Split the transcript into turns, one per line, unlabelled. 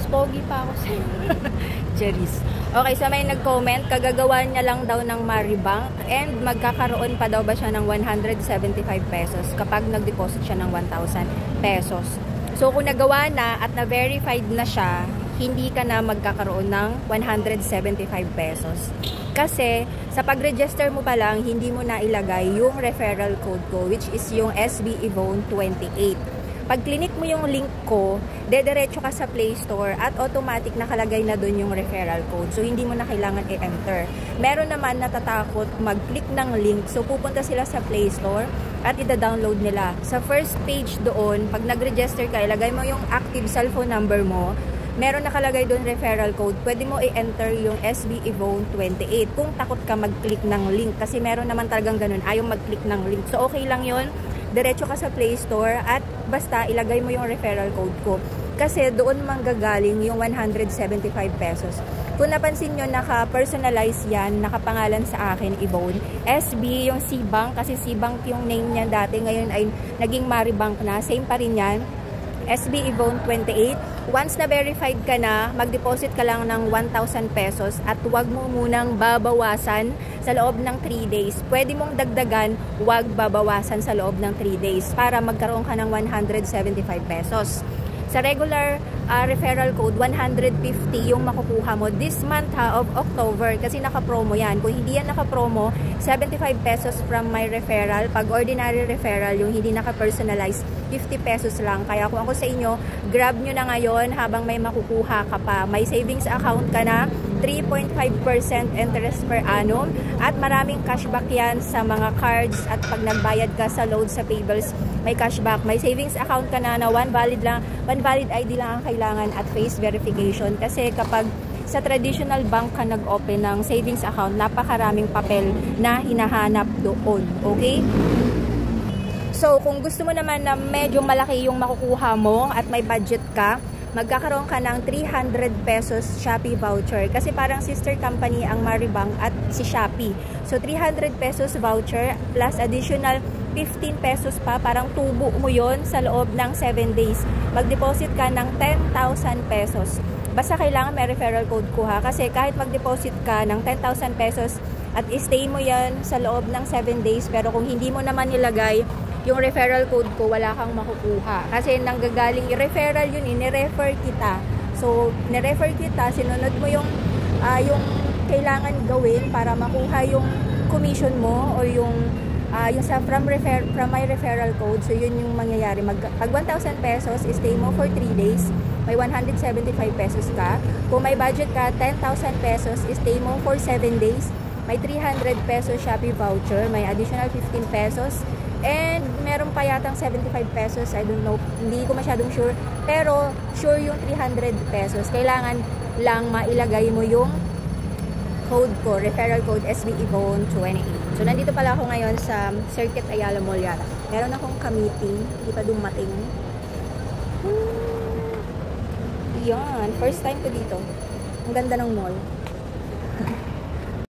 Mas pogi pa ako sa'yo. Jeris. Okay, so may nag-comment, kagagawa niya lang daw ng Maribank and magkakaroon pa daw ba siya ng 175 pesos kapag nag-deposit siya ng 1,000 pesos. So kung nagawa na at na-verified na siya, hindi ka na magkakaroon ng 175 pesos. Kasi sa pag-register mo pa lang, hindi mo na ilagay yung referral code ko, which is yung SBEVONE28. Pag clinic mo yung link ko, dediretso ka sa Play Store at automatic nakalagay na doon yung referral code. So, hindi mo na kailangan i-enter. Meron naman natatakot mag-click ng link. So, pupunta sila sa Play Store at ida-download nila. Sa first page doon, pag nag-register ka, ilagay mo yung active cellphone number mo. Meron nakalagay doon referral code. Pwede mo i-enter yung SBEVONE28 kung takot ka mag-click ng link. Kasi meron naman talagang ganun, ayaw mag-click ng link. So, okay lang yun. Diretso ka sa Play Store at basta ilagay mo yung referral code ko. Kasi doon manggagaling yung 175 pesos. Kung napansin nyo, naka-personalize yan, nakapangalan sa akin, Yvonne. SB, yung C-Bank, kasi C-Bank yung name niya dati, ngayon ay naging Maribank na. Same pa rin yan. SBEVONE28. Once na verified ka na, mag-deposit ka lang ng 1,000 pesos at huwag mo munang babawasan sa loob ng 3 days. Pwede mong dagdagan, huwag babawasan sa loob ng 3 days para magkaroon ka ng 175 pesos. Sa regular referral code, 150 yung makukuha mo this month of October kasi naka-promo yan. Kung hindi yan naka-promo, 75 pesos from my referral. Pag ordinary referral, yung hindi naka-personalize, 50 pesos lang. Kaya kung ako sa inyo, grab nyo na ngayon habang may makukuha ka pa. May savings account ka na, 3.5% interest per annum at maraming cashback yan sa mga cards at pag nagbayad ka sa load sa payables, may cashback. May savings account ka na one valid ID lang ang kailangan at face verification kasi kapag sa traditional bank ka nag-open ng savings account, napakaraming papel na hinahanap doon. Okay? So, kung gusto mo naman na medyo malaki yung makukuha mo at may budget ka, magkakaroon ka ng 300 pesos Shopee voucher. Kasi parang sister company ang Maribank at si Shopee. So, 300 pesos voucher plus additional 15 pesos pa. Parang tubo mo yon sa loob ng 7 days. Mag-deposit ka ng 10,000 pesos. Basta kailangan may referral code ko ha. Kasi kahit mag-deposit ka ng 10,000 pesos at stay mo yan sa loob ng 7 days. Pero kung hindi mo naman nilagay yung referral code ko, wala kang makukuha. Kasi nanggagaling, referral yun, ni-refer kita. So, ni-refer kita, sinunod mo yung kailangan gawin para makuha yung commission mo or yung sa from my referral code. So, yun yung mangyayari. Pag 1,000 pesos, stay mo for 3 days. May 175 pesos ka. Kung may budget ka, 10,000 pesos, stay mo for 7 days. May 300 pesos Shopee voucher. May additional 15 pesos. And meron pa yatang 75 pesos. I don't know. Hindi ko masyadong sure. Pero sure yung 300 pesos. Kailangan lang mailagay mo yung code ko. Referral code SBEVONE28. So nandito pala ako ngayon sa Circuit Ayala Mall yata. Meron akong ka-meeting. Hindi pa dumating. Yan. First time ko dito. Ang ganda ng mall.